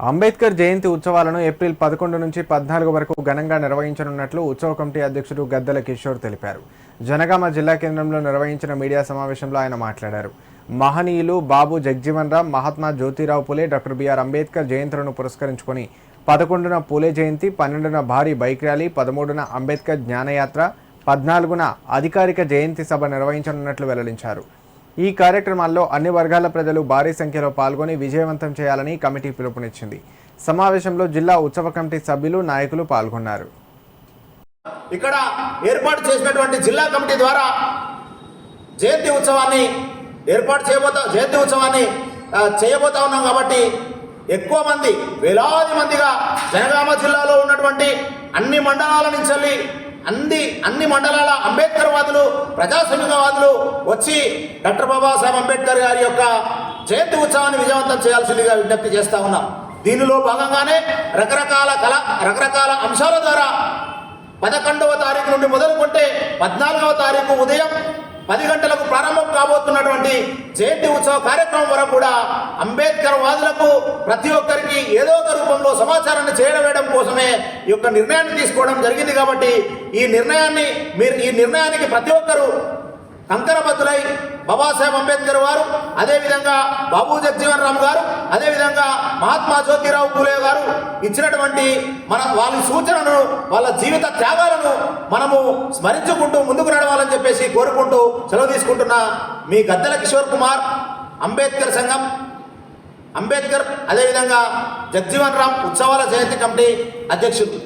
అంబేద్కర్ జయంతి ఉత్సవాలను ఏప్రిల్ 11 నుంచి 14 వరకు ఘనంగా నిర్వహించనున్నట్లు ఉత్సవ కమిటీ అధ్యక్షుడు గద్దెల కిషోర్ తెలిపారు. జనగామ జిల్లా కేంద్రంలో నిర్వహించిన మీడియా సమావేశంలో ఆయన మాట్లాడారు. మహనీయులు బాబు జగజీవన్ రామ్, మహాత్మా జ్యోతిరావు పులే, డాక్టర్ బిఆర్ అంబేద్కర్ జయంతులను పురస్కరించుకొని 11న పులే జయంతి, 12న భారీ బైక్ ర్యాలీ, 13న అంబేద్కర్ జ్ఞానయాత్ర, 14న అధికారిక జయంతి సభ నిర్వహించనున్నట్లు వెల్లడించారు. ఈ కార్యక్రమాల్లో అన్ని వర్గాల ప్రజలు భారీ సంఖ్యలో పాల్గొని విజయవంతం చేయాలని కమిటీ పిలుపునిచ్చింది. సమావేశంలో జిల్లా ఉత్సవ కమిటీ సభ్యులు, నాయకులు పాల్గొన్నారు. ఇక్కడ ఏర్పాటు చేసినటువంటి జిల్లా కమిటీ ద్వారా జయంతి ఉత్సవాన్ని చేయబోతా ఉన్నాం. కాబట్టి ఎక్కువ మంది, వేలాది మందిగా జనగామ జిల్లాలో ఉన్నటువంటి అన్ని మండలాల నుంచి అన్ని మండలాల అంబేద్కర్ వాదులు, ప్రజాస్వామ్యవాదులు వచ్చి డాక్టర్ బాబాసాహెబ్ అంబేద్కర్ గారి యొక్క జయంతి ఉత్సవాన్ని విజయవంతం చేయాల్సిందిగా విజ్ఞప్తి చేస్తా ఉన్నాం. దీనిలో భాగంగానే రకరకాల అంశాల ద్వారా 11వ తారీఖు నుండి మొదలుకుంటే 14వ తారీఖు ఉదయం 10 గంటలకు ప్రారంభం కాబోతున్నటువంటి జయంతి ఉత్సవ కార్యక్రమం వరకు కూడా అంబేద్కర్ వాదులకు ప్రతి ఒక్కరికి ఏదో ఒక రూపంలో సమాచారాన్ని చేరవేయడం కోసమే ఈ యొక్క నిర్ణయాన్ని తీసుకోవడం జరిగింది. కాబట్టి ఈ నిర్ణయానికి ప్రతి ఒక్కరూ కంకరబద్దులై బాబాసాహెబ్ అంబేద్కర్ వారు, అదేవిధంగా బాబు జగజీవన్ రామ్ గారు, అదేవిధంగా మహాత్మా జ్యోతిరావు పూలే గారు ఇచ్చినటువంటి వాళ్ళ సూచనను, వాళ్ళ జీవిత త్యాగాలను మనము స్మరించుకుంటూ ముందుకు నడవాలని చెప్పేసి కోరుకుంటూ సెలవు తీసుకుంటున్న మీ గద్దెల కిషోర్ కుమార్, అంబేద్కర్ సంఘం, అంబేద్కర్ అదేవిధంగా జగజీవన్ రామ్ ఉత్సవాల జయంతి కమిటీ అధ్యక్షుడు.